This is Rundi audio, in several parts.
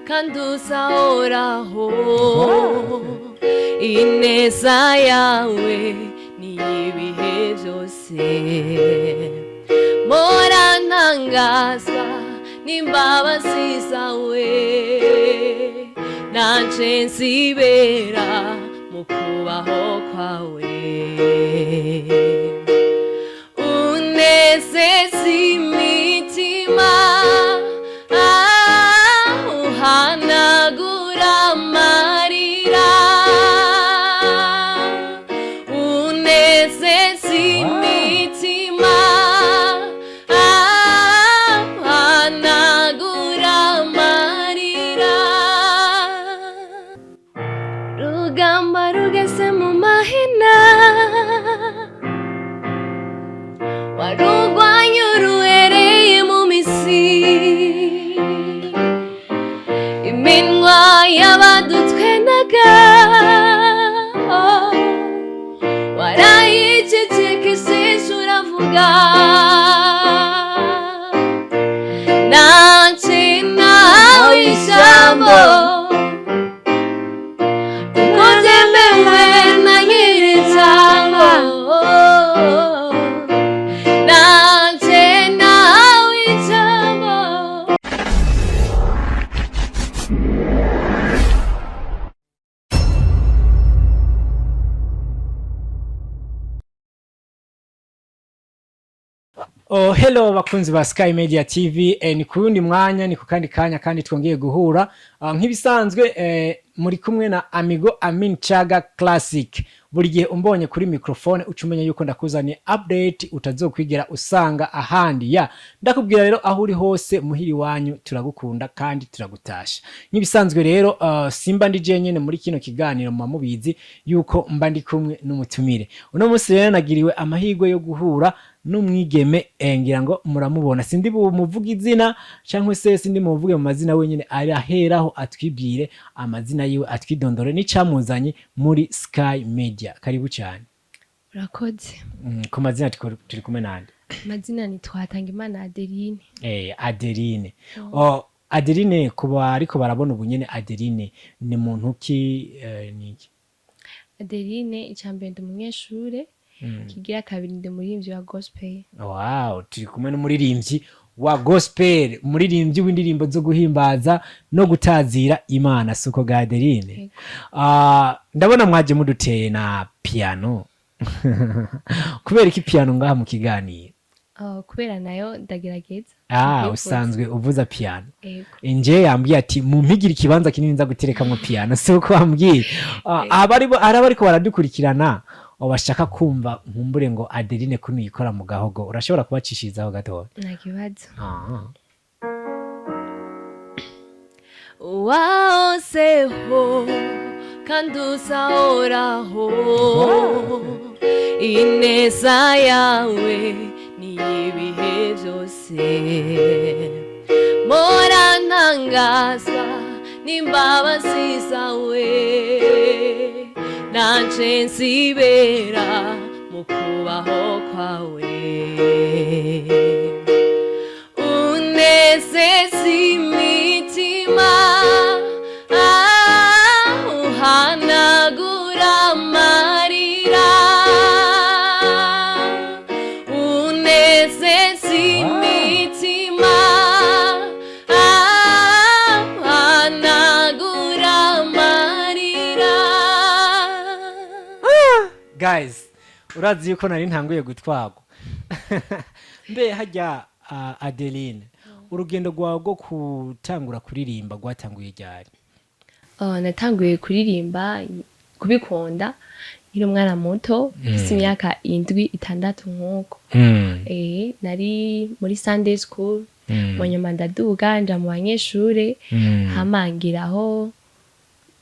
kandi uzahoraho ineza yawe ni ibihe byose mpora ntangazwa n'imbabazi zawe nanje nzibera mu kubaho kwawe unezeza imitima uhanagura amarira unezeza imitima uhanagura amarira rugamba rugeze mu mahina warugwanya uruhereye mu misi iminwa y'abadutwenaga warayicecekesheje uravuga nanje nawe ijambo kuko byemewe na nyir'ijambo nanje nawe ijambo. Oh, hello bakunzi ba Sky Media TV, ni kurundi mwanya ni kukandi kanya kandi twongeye guhura nk'ibisanzwe muri kumwe na Amigo Amin Chaga Classic. Buri gihe umbonye kuri microphone ucumenya yuko ndakuzaniye update utazokwigera usanga ahandi ya ndakubwira rero aho uri hose muhiri wanyu turagukunda kandi turagutasha. Nk'ibisanzwe rero simba ndi jenyene muri kino kiganiro mubizi yuko mba ndi kumwe n'umutumire. Uno munsi rero nagiriwe amahirwe yo guhura n'umwigeme ngira ngo muramubona sindi bumuvuga izina cyangwa se sindi muvuge mu mazina wenyine araheraho atwibwire amazina yiwe atwidondore n'icamuzanye muri Sky Media. Karibu cyane. Urakoze. Ku mazina turi kumwe nande? Mazina ni Twatangimana Adeline. Adeline. Adeline kuba ariko barabona ubunyene Adeline ni muntu ki niki? Adeline icambere ndi umunyeshure kigira kabiri ndi muririmbyi wa gospel. Wow, turi kumwe n'umuririmbyi wa gospel, umuririmbyi w'indirimbo zo guhimbaza no gutazira Imana suko ga Adeline. Ndabona mwaje muduteye na piano. Kubera iki piano ngaha mu kiganiro? Kubera nayo ndagerageza. Usanzwe uvuza piano. Inje yambwiye ati mumpigira ikibanza kinini nza guterekamwe piano suko wambwiye. Ariko baradukurikirana washaka kumva nkumbure ngo Adeline kunu yikora mu gahogo urashobora kubacishirizaho gato? Nta kibazo. Wahozeho kandi uzahoraho ineza yawe ni ibihe byose mpora ntangazwa n'imbabazi zawe nanje nzibera mu kubaho kwawe unezeza imitima uhanagura amarira unezeza imitima uhanagura amarira. Guys, urazi yuko nari ntanguye gutwago. Mbe hajya Adeline, urugendo rwawe rwo kutangura kuririmba rwatanguye ryari? Natanguye kuririmba kubikunda nkiri umwana muto mfite imyaka 7-6 nkuko. Nari muri Sunday school mu nyuma ndaduga nja mu banyeshure hamangiraho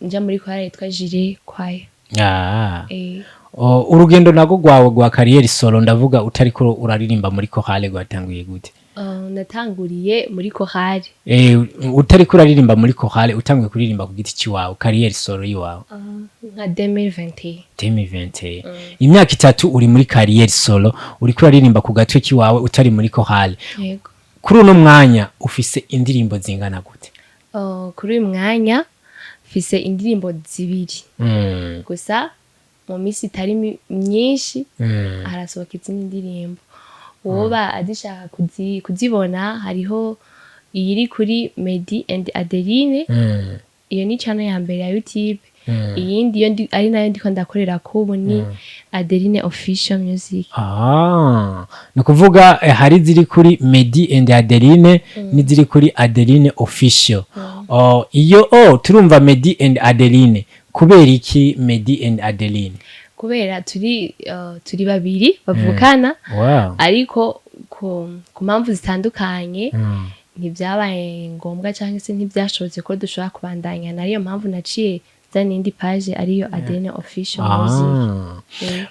nja muri kwaya yitwa Jire kwaya. Urugendo nago rwawe rwa career solo ndavuga utariko uraririmba muri chorale rwatanguye gute? Natanguriye muri chorale. Utariko uraririmba muri chorale utanguye kuririmba ku giti ciwawe career solo yiwawe? Nka 2020. Imyaka 3 uri muri career solo uri kuraririmba ku gatwe kiwawe utari muri chorale. Yego. Kuri uno mwanya ufise indirimbo zingana gute? kuri uyu mwanya mfise indirimbo zibiri gusa mu minsi itari myinshi harasohoka izindi ndirimbo woba adishaka kuzibona hariho iyiri kuri Medi and Adeline iyo ni channel ya mbere ya YouTube iyindi yo ari nayo ndiko ndakorera kubu ni Adeline official music. Ni kuvuga hari ziri kuri Medi and Adeline n'iziri kuri Adeline official. Iyo turumva Medi and Adeline kubera iki Medi and Adeline? Kubera turi babiri bavukana ariko ku mpamvu zitandukanye ntibyabaye ngombwa cyangwa se ntibyashobotse ko dushobora kubandanya nariyo mpamvu naciye n'indi page ariyo Adeline official music.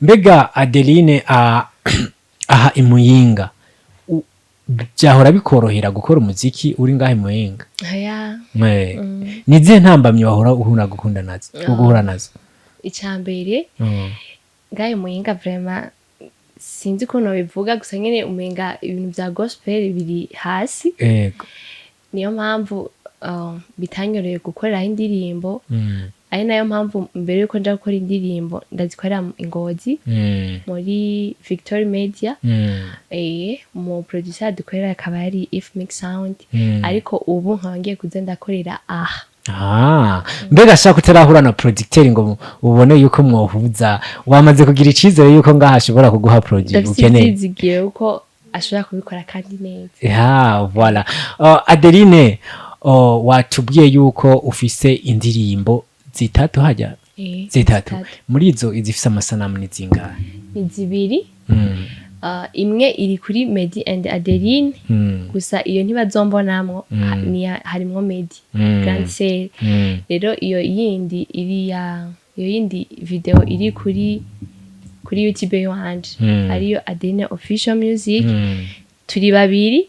Mbega Adeline aha imuyinga byahora bikorohera gukora umuziki uri ngahe imuyinga? Nizihe ntambamye wahora guhura nazo? Icambere ngahe imuyinga vraiment sinzi ko no bivuga gusa nyene umenga ibintu bya gospel biri hasi. Niyo mpamvu bitanyoreye gukorera indirimbo ari nayo mpamvu mbere yuko nja gukora indirimbo ndazikorera Ingozi muri Victory Media mu producer dukorera akaba ari If Mix Sound ariko ubu nkangiye kuza ndakorera mbega shaka utarahura na producteur ngo ubone yuko mwohuza wamaze kugira icizere yuko ngaha ashobora kuguha product ukeneye zigiye uko ashobora kubikora kandi neza. Voilà. Adeline watubwiye yuko ufise indirimbo zitatu hajya zitatu muri izo izifise amasanamu ni zingahe? Ni zibiri. Imwe iri kuri Medi and Adeline gusa iyo ntibazombonamwo harimwo Medi Grand Sale rero iyo yindi video iri kuri YouTube yanje ariyo Adeline official music turi babiri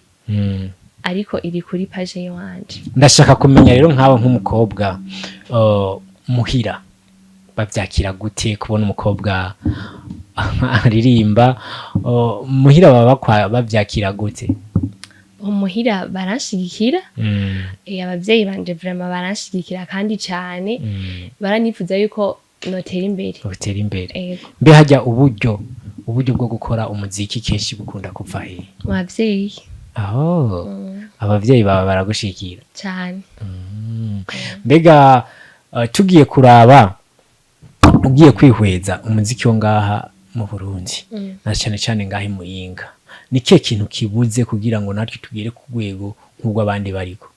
ariko iri kuri page yanje. Ndashaka kumenya rero nkawe nk'umukobwa muhira bavyakira gute kubona umukobwa aririmba muhira baba bavyakira gute? Muhira baranshigikira abavyeyi banje vraiment baranshigikira kandi cyane baranifuza yuko notera imbere. Mbe hajya uburyo bwo gukora umuziki kenshi bukunda kuva he? Abavyeyi. Abavyeyi baba baragushikira cyane. Mbega tugiye kuraba ugiye kwihweza umuziki wo ngaha mu Burundi na cyane ngaha imuyinga ni kihe kintu kibuze kugira ngo natwe tugire ku rwego nk'ubwo abandi bariko?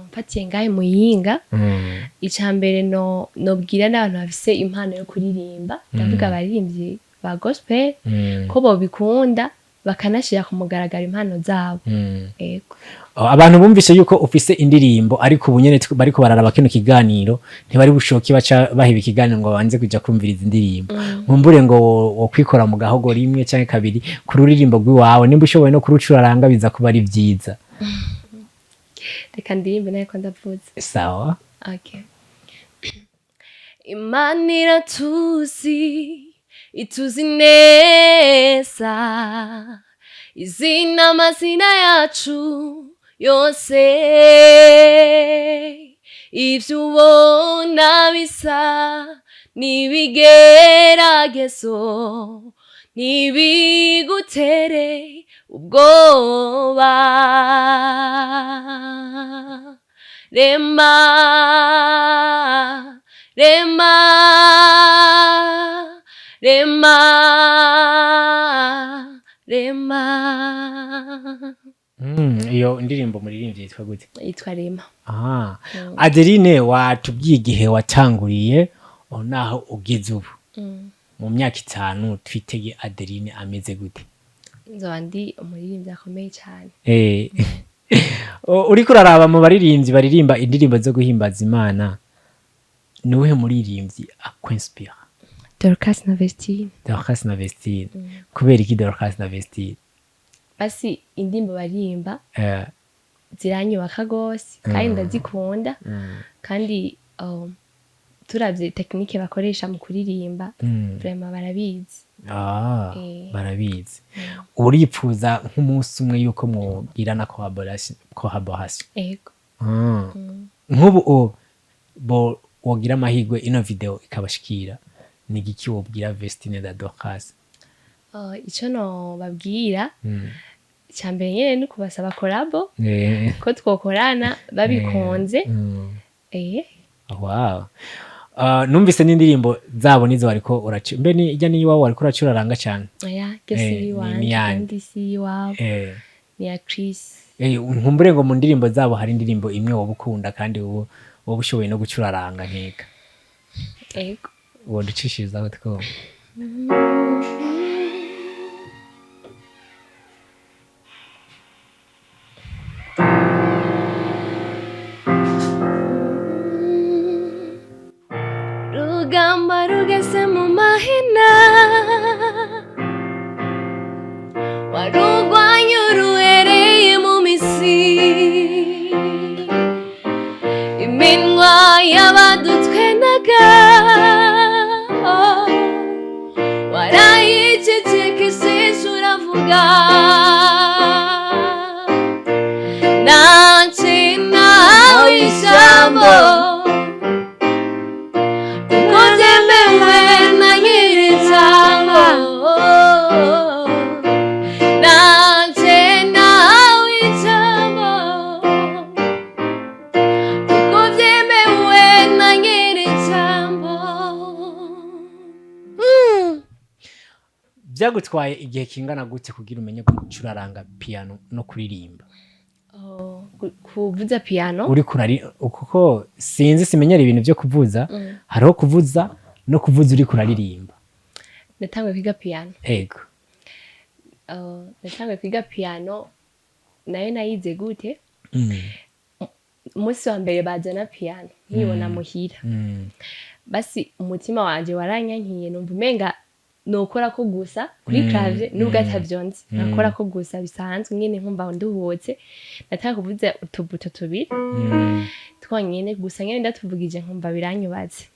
Mpatiye ngaha imuyinga icambere nobwira n'abantu bafise impano yo kuririmba ndavuga abaririmbyi ba gospel ko bobikunda bakanashira ku mugaragaro impano zabo. Abantu bumvise yuko ufise indirimbo ariko ubunyene bariko bararaba kino kiganiro ntibari bushoke baca bahiba ikiganiro ngo banze kuja kumviriza indirimbo mumbure ngo wo kwikora mu gahogo rimwe canke kabiri ku ruririmbo rw'iwawe nimba ushoboye no kurucuraranga biza kuba ari vyiza. Reka ndirimbe nayo ko ndavuze. Sawa. Okay. Imana ituzi neza izina amazina yacu yose ivyo ubona bisa n'ibigeragezo ntibigutere ubwoba rema iyo indirimbo muririmbye yitwa gute? Yitwa Rema. Adeline watubwiye igihe watanguriye naho ugeze ubu mu myaka 5 twitege Adeline ameze gute? Nzoba ndi umuririmbyi akomeye cyane. Uriko uraraba mu baririmbyi baririmba indirimbo zo guhimbaza Imana nuhe muririmbyi akwenspire? Dorcas na Vestine. Kubera iki Dorcas na Vestine? Basi indimbo barimba ziranyubaka gose kandi ndazikunda kandi turavye technique bakoresha mu kuririmba vraiment barabizi. Barabizi. Uripfuza nk'umunsi umwe yuko mwogirana collaboration? nk'ubu bo wogira amahirwe ino video ikabashikira ni igiki wobwira Vestine da Dorcas? Ico no babwira cyambere nyene ni kubasaba collabo ko twokorana babikunze. Wow. Numvise n'indirimbo zabo nizo wariko uraca mbe ni ijya niyo wariko uracuraranga cyane. Gesi wanje kandi si wabo ni ya Chris. Nkumbure ngo mu ndirimbo zabo hari indirimbo imwe wobukunda kandi wowe ushoboye no gucuraranga nkeka. Ego woducishirizaho two rugamba rugeze mu mahina warugwanya uruhereye mu misi iminwa y'abadutwenaga warayicecekesheje uravuga nanje nawe ijambo kuko byemewe na nyir'ijambo nanje nawe ijambo kuko byemewe na nyir'ijambo. Byagutwaye igihe kingana gute kugira umenye gucuraranga piano no kuririmba? Kuvuza piano uri kurari kuko sinzi simenyera ibintu byo kuvuza hariho kuvuza no kuvuza uri kuraririmba. Natangwe kwiga piano. Ego. Natangwe kwiga piano nayo nayize gute? Umunsi wa mbere bazana piano nkibona muhira. Basi umutima wanje waranyankiye numva umenga nokora ko gusa kuri clavier nubwo atavyonze nakora ko gusa bisanzwe nyene nkumva nduhotse nataka kuvuza utubuto tubiri twonyene gusa nyene ndatuvugije nkumva biranyubatse.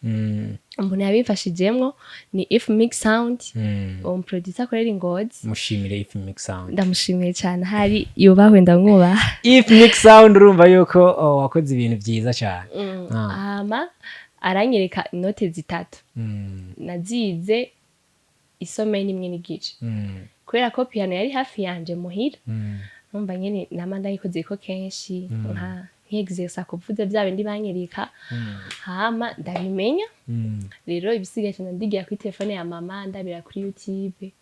Umuntu yabimfashijemwo ni If Mix Sound producer akorera Ngozi. Mushimire If Mix Sound. Ndamushimiye cyane hari yubahwe ndamwubaha. If Mix Sound urumva yuko wakoze ibintu byiza cyane. Aranyereka inote zitatu nazize isome nimwe n'igice kubera ko piano yari hafi yanje muhira numva nyene namanda yikoze ko kenshi nk'exercise kuvuza bya bindi banyereka hama ndabimenya rero ibisigaye cyane ndigira kuri telefone ya mama ndabira kuri YouTube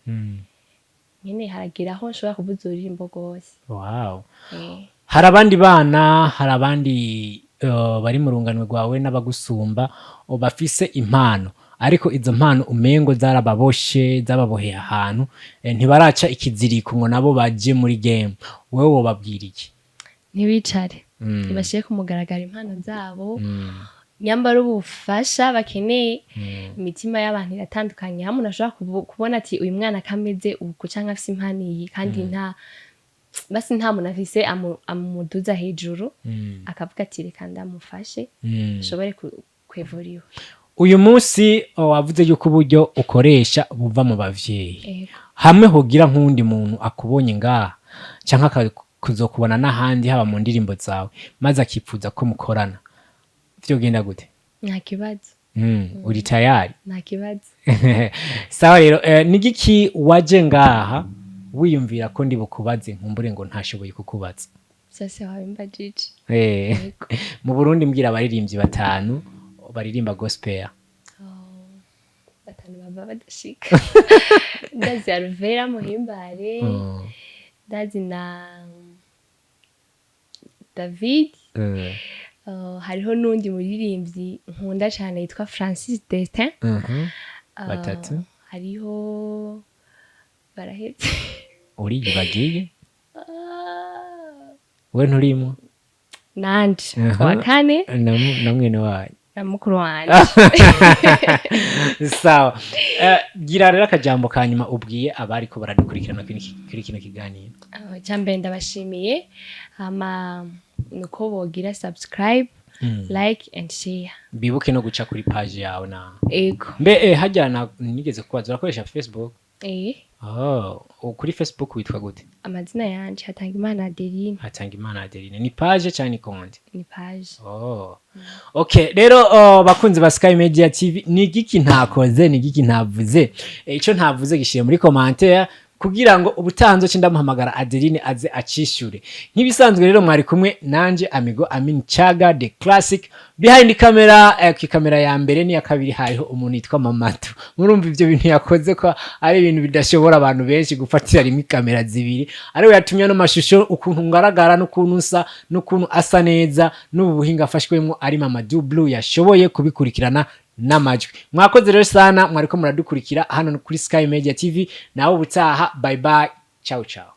nyene haragira aho nshobora kuvuza uririmbo gose. Wow. Hari abandi bana hari abandi bari mu runganwe rwawe n'abagusumba bafise impano ariko izo mpano umengo zarababoshe zababoheye ahantu ntibaraca ikiziriko ngo nabo baje muri game wewe wobabwira iki? Ntibicare ntibashiye kumugaragara impano zabo nyambara ubufasha bakeneye. Imitima y'abantu iratandukanye hamwe unashobora kubona ati uyu mwana kameze uko canke afise impano iyi kandi nta muntu afise amuduza hejuru akavuga ati reka ndamufashe ashobore kwevuriwa. Uyu munsi wavuze yuko uburyo ukoresha buva mu bavyeyi hamwe hogira nk'undi muntu akubonye ngaha canke kuzokubona n'ahandi haba mu ndirimbo zawe maze akipfuza ko mukorana vyogenda gute? Nta kibazo. Uri tayari? Nta kibazo. Sawa rero nigiki waje ngaha wiyumvira ko ndi bukubaze nkumbure ngo ntashoboye kukubaza? Sase wabimbajije. Mu Burundi mbwira abaririmbyi batanu baririmba gospel. Batanu baba badashika. Ndazi Alvera Muhimbare. Ndazi na David. Hariho nundi muririmbyi nkunda cyane yitwa Francis Destin. Batatu. Hariho barahetse. Uri bagiye? We nturimo? Nanje. Wa kane. Na mwene wayo. Na mukuru wanje. Sawa. Gira rero akajambo kanyuma ubwiye abari ko baradukurikirana kuri kino kiganiro. Cyambere ndabashimiye nuko bogira subscribe, like and share. Bibuke no guca kuri page yawe na. Ego. Mbe hajyana nigeze kubaza urakoresha Facebook? Kuri Facebook witwa gute? Amazina yanje Hatangimana Adeline. Hatangimana Adeline. Ni page cyangwa ni konti? Ni page. Okay, rero bakunzi ba Sky Media TV, ni igiki ntakoze, ni igiki ntavuze? Ico ntavuze gishiye muri commentaire kugira ngo ubutanzo cindamuhamagara Adeline aze acishure. Nk'ibisanzwe rero mwari kumwe nanje Amigo Amin Chaga the Classic. Behind camera, ku kamera ya mbere ni ya kabiri hariho umuntu yitwa Mamatu. Murumva ivyo bintu yakoze ko ari ibintu bidashobora abantu benshi gufatira rimwe kamera zibiri. Ari we yatumye no mashusho ukuntu ngaragara n'ukuntu usa n'ukuntu asa neza n'ubuhinga afashwemo ari Mama Blue yashoboye kubikurikirana n'amajwi. Mwakoze rero sana, mwariko muradukurikira hano kuri Sky Media TV. Naho ubutaha, bye bye, ciao ciao.